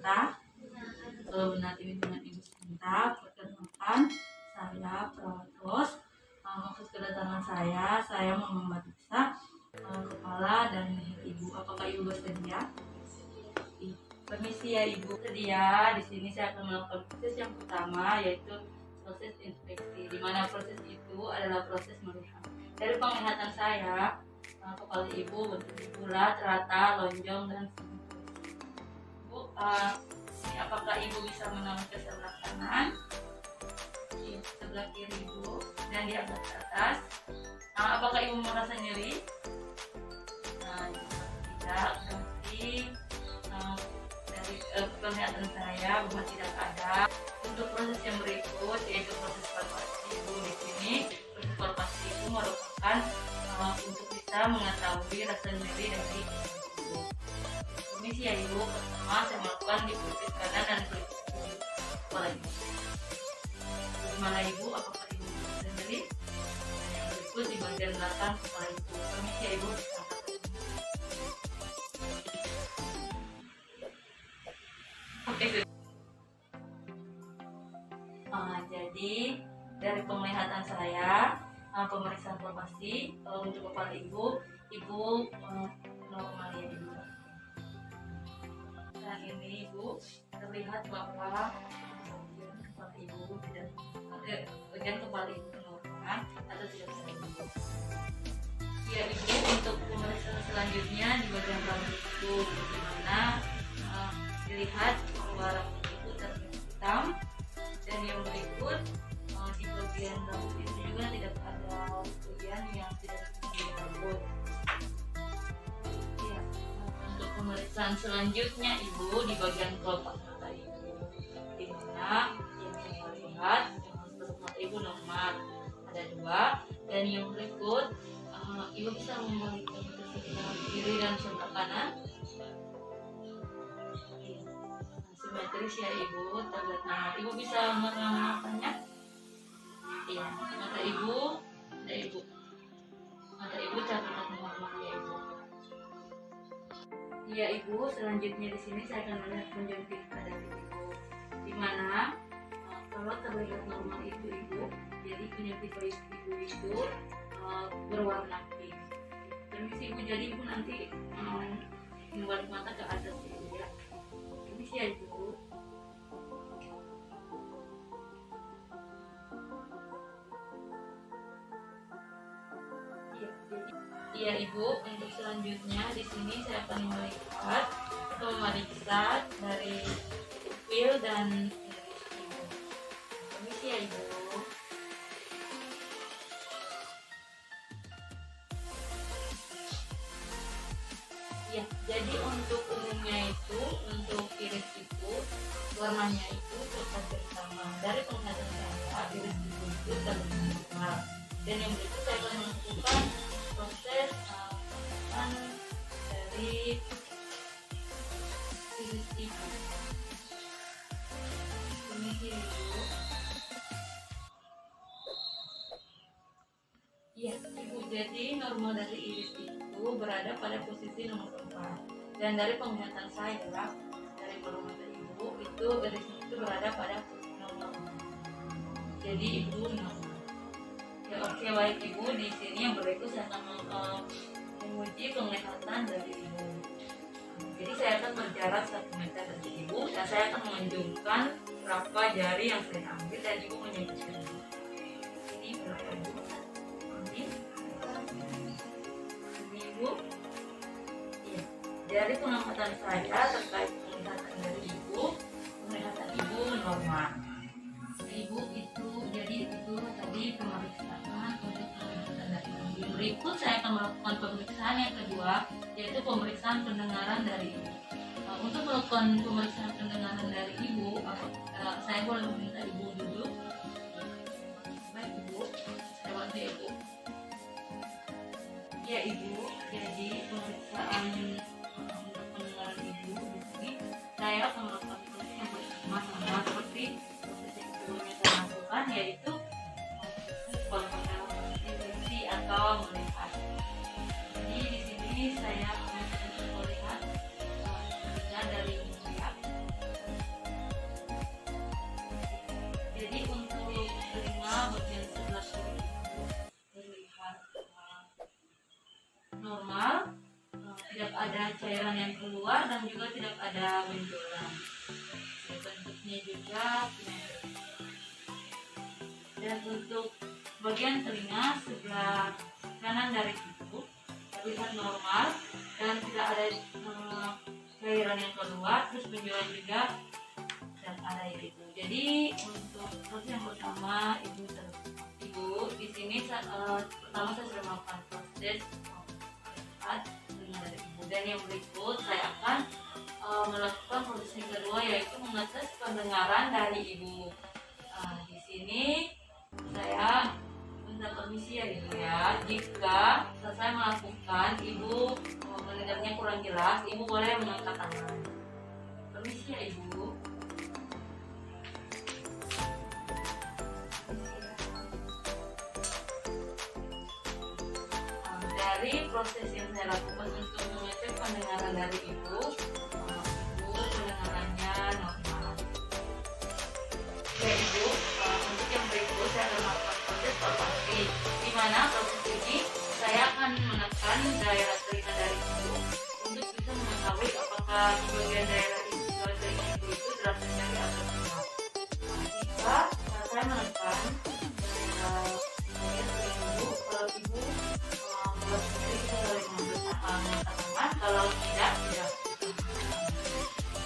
sebentar. Kalau benar ini dengan ibu sebentar, perkenalkan saya perawat Ros. Maksud kedatangan saya mau memeriksa kepala dan leher ibu. Apakah ibu bersedia? Permisi ya ibu. Sedia. Di sini saya akan melakukan proses yang pertama, yaitu proses inspeksi. Di mana proses itu adalah proses melihat. Dari penglihatan saya, kepala ibu bentuknya bulat, rata, lonjong dan sempurna. Ibu, apakah ibu bisa menoleh ke sebelah kanan, sebelah kiri ibu, dan di atas ke atas? Apakah ibu merasa nyeri? Tidak, berarti dari penglihatan saya bahwa tidak ada. Untuk proses yang berikut, yaitu proses palpasi ibu. Di sini proses palpasi itu merupakan untuk bisa mengetahui rasa nyeri dari ibu. Permisi ya ibu. Pertama saya melakukan di pelipis kanan dan pelipis kiri kepala ibu. Bagaimana ibu? Apakah ibu bisa nyeri? Yang berikut di bagian belakang kepala ibu. Permisi ya ibu. Jadi dari penglihatan saya, pemeriksaan palpasi untuk kepala ibu normal ya ibu. Saat ini ibu terlihat bahwa bagian kepala ibu normal atau tidak bisa. Ya ibu, untuk pemeriksaan selanjutnya di bagian rambut ibu, di mana dilihat bahwa rambut ibu terlihat hitam, dan yang berikut di bagian rambut itu juga tidak ada bagian yang tidak di rambut. Ya, untuk pemeriksaan selanjutnya ibu di bagian kelopak mata ibu, di mana yang saya lihat kelopak mata ibu normal ada 2, dan yang berikut ibu bisa membalikkan ke sebelah kiri dan sebelah kanan. Simetris ya ibu, terlihat. Ibu bisa mengamalkannya? Iya, mata ibu terlihat normal ya ibu. Iya ibu, selanjutnya di sini saya akan melihat konjungtif pada ibu. Di mana kalau terlihat normal itu ibu, jadi konjungtif ibu itu berwarna pink. Permisi ibu, jadi ibu nanti membalik mata ke atas ibu ya. Permisi ya ibu. Iya ibu, untuk selanjutnya di sini saya akan melihat atau memeriksa dari pupil dan ibu. Permisi ya ibu. Ya, jadi untuk umumnya itu, untuk iris ibu warnanya itu hampir sama. Dari penglihatan saya, iris ibu itu terlihat sama. Dan yang berikut saya akan melakukan proses dari iris ibu. Permisi ibu. Iya ibu, jadi normal dari iris itu berada pada posisi nomor 4. Dan dari penglihatan saya, dari bulu mata ibu itu iris itu berada pada posisi nomor 4. Jadi ibu normal. Ya oke, baik ibu, di sini yang berikut saya akan menguji penglihatan dari ibu. Jadi saya akan berjarak 1 meter dari ibu dan saya akan menunjukkan berapa jari yang saya ambil dan ibu menyebutkan. Ini berapa ibu? Ini ibu. Iya. Dari pengamatan saya terkait penglihatan dari ibu, penglihatan ibu normal. Ibu itu, jadi itu tadi pemeriksaan untuk penglihatan dari ibu. Berikut saya akan melakukan pemeriksaan yang kedua, yaitu pemeriksaan pendengaran dari ibu. Untuk melakukan pemeriksaan pendengaran dari ibu, saya boleh meminta ibu duduk. Baik ibu, saya bantu ya ibu. Ya ibu, jadi pemeriksaan untuk pendengaran ibu di sini saya akan melakukan proses yang sama seperti yaitu konsultasi atau melihat. Jadi di sini saya melihat dari saya cairan yang keluar dan juga tidak ada benjolan. Bentuknya juga simetris. Dan untuk bagian telinga sebelah kanan dari ibu terlihat normal dan tidak ada cairan yang keluar, terus benjolan juga tidak ada itu. Jadi untuk proses yang pertama ibu di sini pertama saya sudah melakukan proses telinga dari ibu, dan yang berikut saya akan melakukan proses yang kedua, yaitu mengetes pendengaran dari ibu. Di sini saya minta permisi ya ibu ya, jika selesai melakukan ibu mendengarnya kurang jelas, ibu boleh mengangkat tangan. Permisi ya ibu. Dari proses yang saya lakukan untuk mengecek pendengaran dari ibu pendengarannya normal. Ya ibu, untuk yang berikut saya akan melakukan proses palpasi, di mana proses ini saya akan menekan daerah telinga dari ibu untuk bisa mengetahui apakah di bagian daerah telinga ibu itu terasa nyeri atau tidak. Jika saya menekan bagian telinga ibu, kalau ibu kita boleh menggunakan tangan, kalau tidak.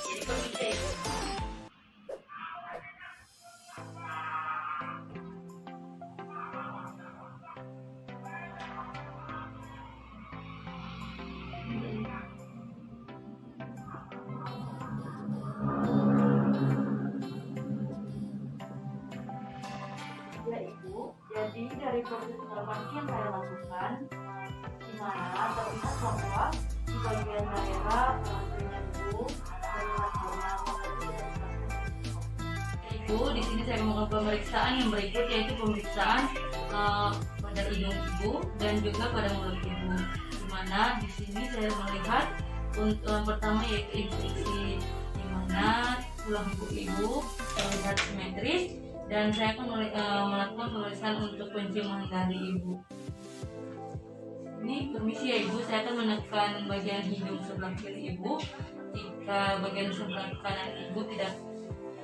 Jadi permisi ibu. Ya ibu, jadi dari proses palpasi yang saya lakukan, di mana terlihat bahwa di bagian daerah telinga ibu terlihat normal. Ibu, di sini saya melakukan pemeriksaan yang berikut, yaitu pemeriksaan pada hidung ibu dan juga pada mulut ibu. Di mana di sini saya melihat untuk yang pertama yaitu infeksi, di mana tulang ibu terlihat simetris, dan saya akan melakukan pemeriksaan untuk penciuman dari ibu. Ini permisi ya ibu, saya akan menekan bagian hidung sebelah kiri ibu. Jika bagian sebelah kanan ibu tidak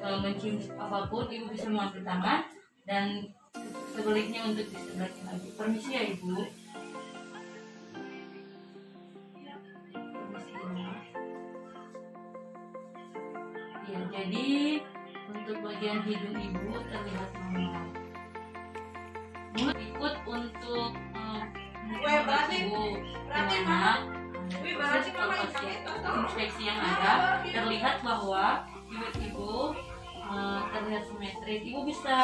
mencium apapun, ibu bisa mengambil tangan, dan sebaliknya untuk di sebelah kiri. Permisi ya ibu. Ya, jadi untuk bagian hidung ibu terlihat normal. Berikut untuk ibu, dimana proses palpasi infeksi yang ada terlihat bahwa ibu terlihat simetris. Ibu bisa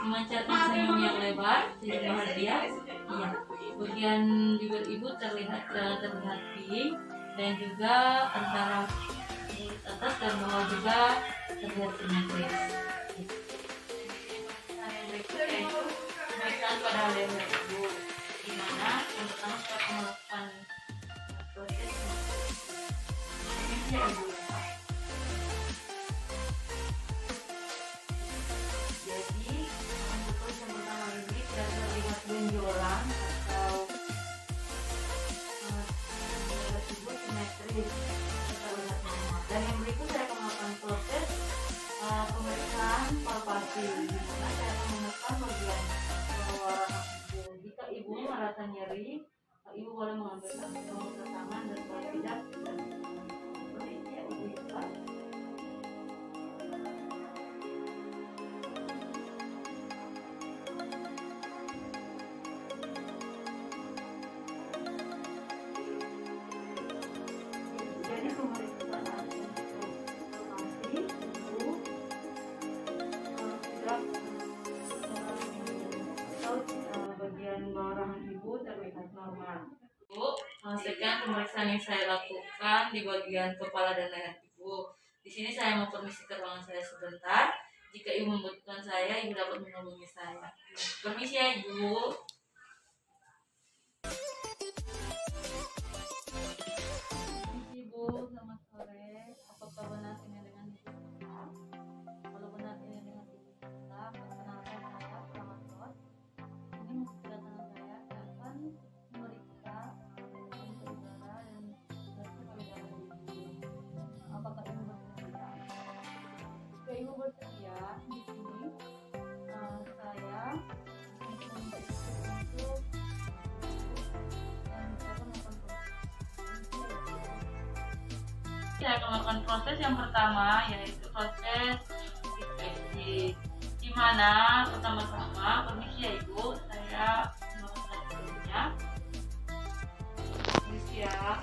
memancarkan senyum yang lebar, senyum bahagia. Iya, bagian bibir ibu terlihat pink, dan juga antara mulut atas dan bawah juga terlihat simetris. Yang berikut yaitu pemeriksaan pada leher ibu, di mana yang pertama kita akan melakukan proses ya ibu. Jadi untuk proses yang pertama ini tidak terlihat benjolan atau ibu simetris, terlihat normal. Dan yang berikut saya akan melakukan proses pemeriksaan palpasi, di mana saya akan menekan bagian luar ibu. Jika ibu merasa nyeri, ibu boleh mengambil tangan, dan kalau tidak, seperti ya ibu bisa. Jadi pemeriksaan untuk palpasi ibu atau bagian bawah rahang ibu terlihat normal. Ibu, sekian pemeriksaan yang saya lakukan di bagian kepala dan leher ibu. Di sini saya mau permisi ke ruangan saya sebentar. Jika ibu membutuhkan saya, ibu dapat menghubungi saya. Permisi ya ibu. Ibu, selamat sore. Apakah benar ini dengan ibu? Kalau benar ini dengan ibu, perkenalkan saya Selamat Ros. Ini kedatangan saya akan memeriksa udara dan saya akan melakukan proses yang pertama, yaitu proses inspeksi, di mana pertama-tama, permisi ya Ibu, saya melakukan dulunya. Permisi ya.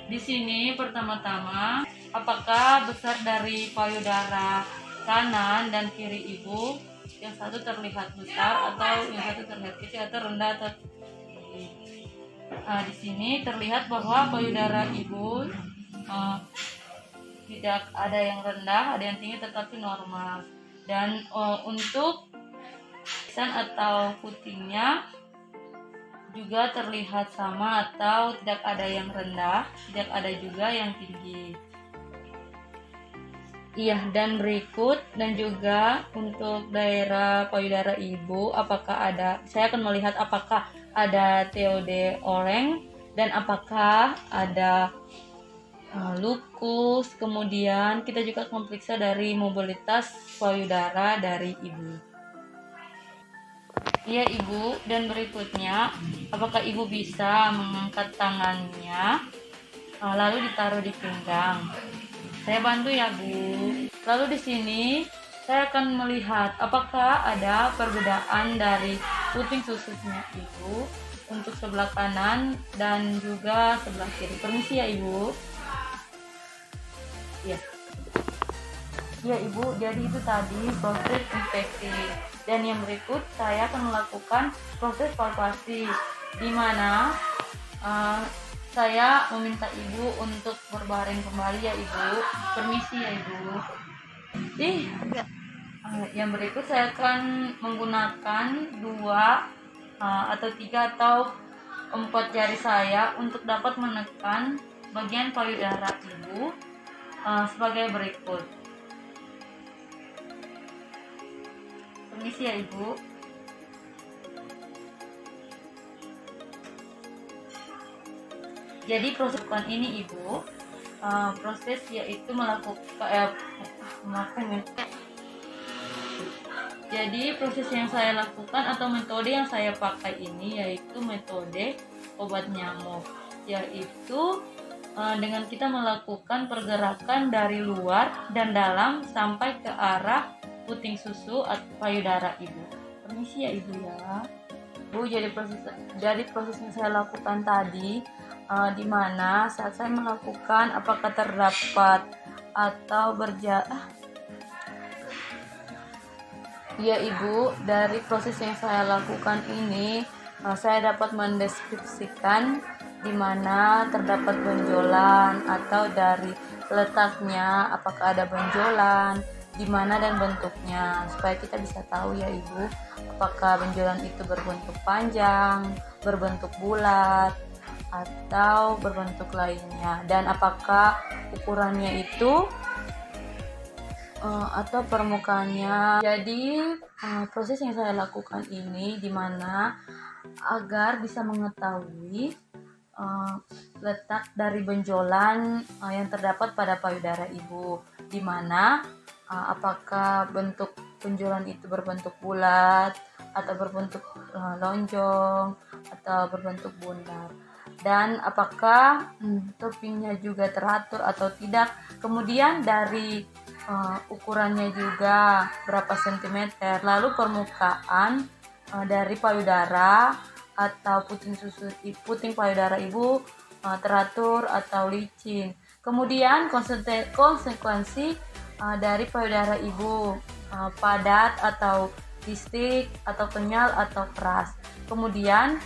Di sini pertama-tama, apakah besar dari payudara kanan dan kiri Ibu, yang satu terlihat besar atau yang satu terlihat kecil atau rendah atau tinggi? Di sini terlihat bahwa payudara Ibu tidak ada yang rendah, ada yang tinggi, tetapi normal. Dan untuk lisan atau putingnya juga terlihat sama atau tidak ada yang rendah, tidak ada juga yang tinggi. Iya, dan berikut dan juga untuk daerah payudara Ibu, apakah ada, saya akan melihat apakah ada TOD oleng dan apakah ada lukus. Kemudian kita juga akan periksa dari mobilitas payudara dari Ibu. Iya Ibu, dan berikutnya apakah Ibu bisa mengangkat tangannya lalu ditaruh di pinggang? Saya bantu ya Bu. Lalu di sini saya akan melihat apakah ada perbedaan dari puting susutnya Ibu untuk sebelah kanan dan juga sebelah kiri. Permisi ya Ibu. Iya. Ya Ibu, jadi itu tadi proses inspeksi. Dan yang berikut saya akan melakukan proses palpasi, di mana saya meminta Ibu untuk berbaring kembali ya Ibu. Permisi ya Ibu. Yang berikut saya akan menggunakan 2 atau 3 atau 4 jari saya untuk dapat menekan bagian payudara Ibu sebagai berikut. Permisi ya Ibu. Jadi proses ini Ibu, proses yaitu Jadi proses yang saya lakukan atau metode yang saya pakai ini yaitu metode obat nyamuk, yaitu dengan kita melakukan pergerakan dari luar dan dalam sampai ke arah puting susu atau payudara Ibu. Permisi ya Ibu ya. Bu, jadi proses yang saya lakukan tadi, di mana saat saya melakukan apakah terdapat atau ya Ibu, dari proses yang saya lakukan ini saya dapat mendeskripsikan di mana terdapat benjolan atau dari letaknya apakah ada benjolan, di mana dan bentuknya, supaya kita bisa tahu ya Ibu, apakah benjolan itu berbentuk panjang, berbentuk bulat, atau berbentuk lainnya, dan apakah ukurannya itu atau permukaannya. Jadi proses yang saya lakukan ini dimana agar bisa mengetahui letak dari benjolan yang terdapat pada payudara Ibu, dimana apakah bentuk benjolan itu berbentuk bulat atau berbentuk lonjong atau berbentuk bundar, dan apakah toppingnya juga teratur atau tidak. Kemudian dari ukurannya juga berapa sentimeter, lalu permukaan dari payudara atau puting payudara Ibu teratur atau licin. Kemudian konsekuensi dari payudara Ibu padat atau kistik atau kenyal atau keras. Kemudian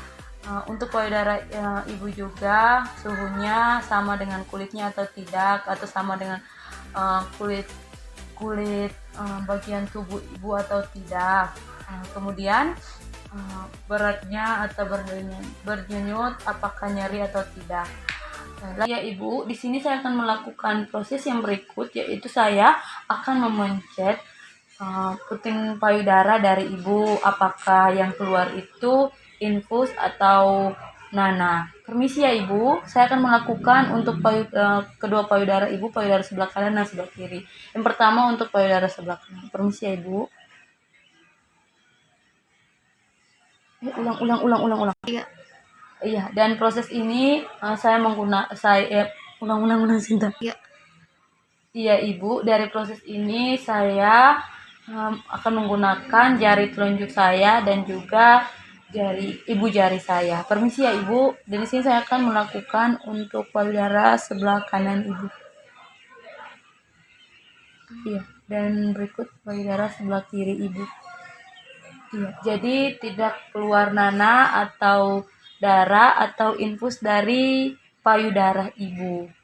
untuk payudara Ibu juga suhunya sama dengan kulitnya atau tidak, atau sama dengan kulit bagian tubuh Ibu atau tidak. Kemudian beratnya atau berdenyut apakah nyeri atau tidak. Ya Ibu, di sini saya akan melakukan proses yang berikut, yaitu saya akan memencet puting payudara dari Ibu, apakah yang keluar itu infus atau nanah. Permisi ya Ibu, saya akan melakukan untuk kedua payudara Ibu, payudara sebelah kanan dan sebelah kiri. Yang pertama untuk payudara sebelah kanan. Permisi ya Ibu. Ulang. Iya. Iya, dan proses ini saya undang-undang Sinta. Iya. Iya Ibu, dari proses ini saya akan menggunakan jari telunjuk saya dan juga ibu jari saya. Permisi ya Ibu, dari sini saya akan melakukan untuk payudara sebelah kanan Ibu. Iya, dan berikut payudara sebelah kiri Ibu. Iya, jadi tidak keluar nanah atau darah atau infus dari payudara Ibu.